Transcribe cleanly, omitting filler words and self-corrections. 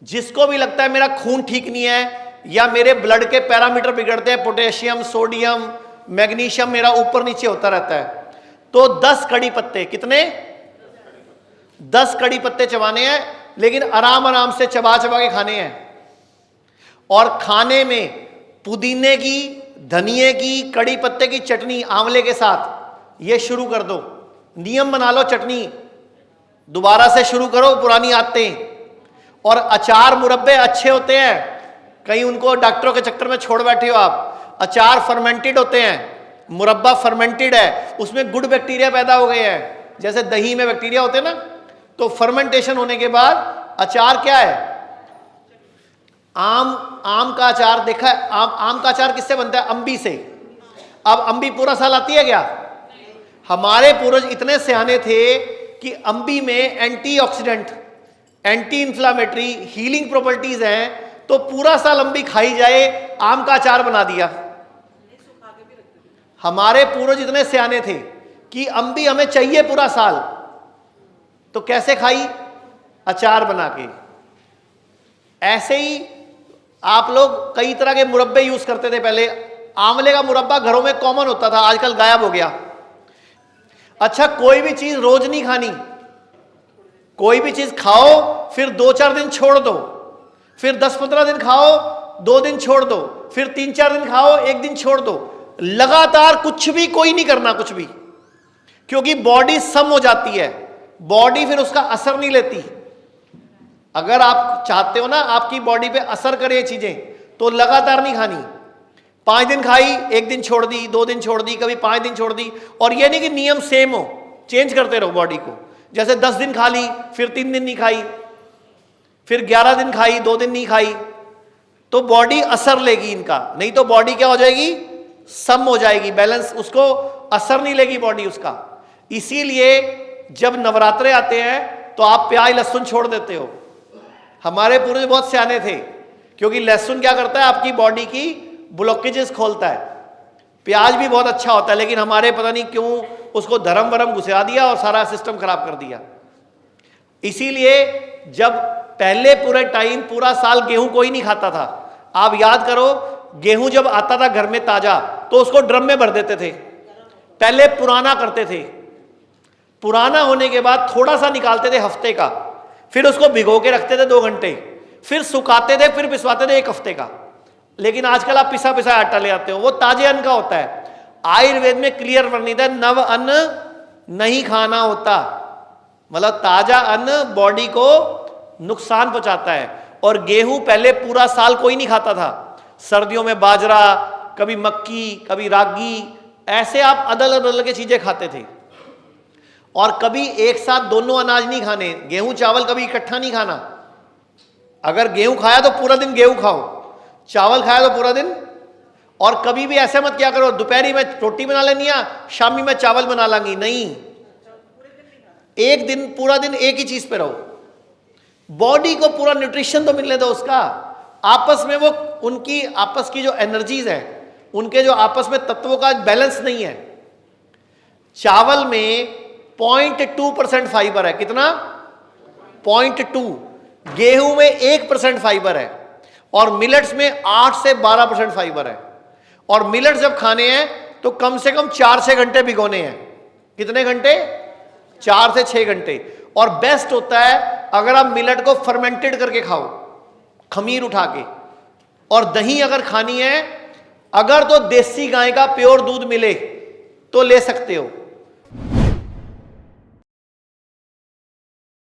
जिसको भी लगता है मेरा खून ठीक नहीं है या मेरे ब्लड के पैरामीटर बिगड़ते हैं, पोटेशियम, सोडियम, मैग्नीशियम मेरा ऊपर नीचे होता रहता है, तो 10 कड़ी पत्ते, कितने? 10 कड़ी पत्ते चबाने हैं, लेकिन आराम आराम से चबा चबा के खाने हैं। और खाने में पुदीने की, धनिए की, कड़ी पत्ते की चटनी आंवले के साथ, ये शुरू कर दो। नियम बना लो, चटनी दोबारा से शुरू करो, पुरानी आदतें। और अचार मुरब्बे अच्छे होते हैं, कहीं उनको डॉक्टरों के चक्कर में छोड़ बैठे हो आप। अचार फर्मेंटेड होते हैं, मुरब्बा फर्मेंटेड है, उसमें गुड बैक्टीरिया पैदा हो गए हैं। जैसे दही में बैक्टीरिया होते हैं ना, तो फर्मेंटेशन होने के बाद अचार क्या है? आम का अचार देखा है? आम का अचार किससे बनता है? अम्बी से। अब अम्बी पूरा साल आती है क्या? हमारे पूर्वज इतने सियाने थे कि अम्बी में antioxidant, anti inflammatory, healing properties हैं, तो पूरा साल अम्बी खाई जाए, आम का अचार बना दिया। हमारे पूर्वज इतने सियाने थे कि अम्बी हमें चाहिए पूरा साल, तो कैसे खाई? अचार बना के। ऐसे ही आप लोग कई तरह के मुरब्बे यूज करते थे पहले। आंवले का मुरब्बा घरों में कॉमन होता था, आजकल गायब हो गया। अच्छा, कोई भी चीज रोज नहीं खानी। कोई भी चीज खाओ, फिर 2-4 दिन छोड़ दो, फिर 10-15 दिन खाओ, 2 दिन छोड़ दो, फिर 3-4 दिन खाओ, 1 दिन छोड़ दो। लगातार कुछ भी कोई नहीं करना, कुछ भी, क्योंकि बॉडी सम हो जाती है, बॉडी फिर उसका असर नहीं लेती। अगर आप चाहते हो ना आपकी बॉडी पे असर करे ये चीजें, तो लगातार नहीं खानी। 5 दिन खाई, 1 दिन छोड़ दी, 2 दिन छोड़ दी, कभी 5 दिन छोड़ दी। और ये नहीं कि नियम सेम हो, चेंज करते रहो बॉडी को। जैसे 10 दिन खा ली, फिर 3 दिन नहीं खाई, फिर 11 दिन खाई, 2 दिन नहीं खाई, तो बॉडी असर लेगी इनका। नहीं तो बॉडी क्या हो जाएगी? सम हो जाएगी, बैलेंस, उसको असर नहीं लेगी बॉडी उसका। इसीलिए जब नवरात्रे आते हैं तो आप प्याज लहसुन छोड़ देते हो। हमारे पूर्वज बहुत सियाने थे, क्योंकि लहसुन क्या करता है? आपकी बॉडी की ब्लॉकेजेस खोलता है। प्याज भी बहुत अच्छा होता है, लेकिन हमारे पता नहीं क्यों उसको धर्म वरम घुसा दिया और सारा सिस्टम खराब कर दिया। इसीलिए जब पहले पूरे टाइम, पूरा साल गेहूं कोई नहीं खाता था। आप याद करो, गेहूं जब आता था घर में ताजा, तो उसको ड्रम में भर देते थे। पहले पुराना करते थे, पुराना होने के बाद थोड़ा सा निकालते थे हफ्ते का, फिर उसको भिगो के रखते थे 2 घंटे, फिर सुखाते थे, फिर पिसवाते थे 1 हफ्ते का। लेकिन आजकल आप पिसा पिसा आटा ले आते हो, वो ताजे अन्न का होता है। आयुर्वेद में क्लियर वर्णित है, नव अन्न नहीं खाना होता, मतलब ताजा अन्न बॉडी को नुकसान पहुंचाता है। और गेहूं पहले पूरा साल कोई नहीं खाता था। सर्दियों में बाजरा, कभी मक्की, कभी रागी, ऐसे आप अदल बदल के चीजें खाते थे। और कभी एक साथ दोनों अनाज नहीं खाने, गेहूं चावल कभी इकट्ठा नहीं खाना। अगर गेहूं खाया तो पूरा दिन गेहूं खाओ, चावल खाया तो पूरा दिन। और कभी भी ऐसे मत क्या करो, दोपहरी में रोटी बना लेनी है, शामी में चावल बना लांगी, नहीं। एक दिन, पूरा दिन एक ही चीज पे रहो। बॉडी को पूरा न्यूट्रिशन तो मिलने दो उसका। आपस में वो, उनकी आपस की जो एनर्जीज है, उनके जो आपस में तत्वों का बैलेंस नहीं है। चावल में 0.2% फाइबर है, कितना? 0.2। गेहूं में 1% फाइबर है, और मिलेट्स में 8 से 12% फाइबर है। और मिलेट्स जब खाने हैं तो कम से कम 4-6 घंटे भिगोने हैं। कितने घंटे? 4 से 6 घंटे। और बेस्ट होता है अगर आप मिलेट को फर्मेंटेड करके खाओ, खमीर उठा के। और दही अगर खानी है, अगर तो देसी गाय का प्योर दूध मिले तो ले सकते हो।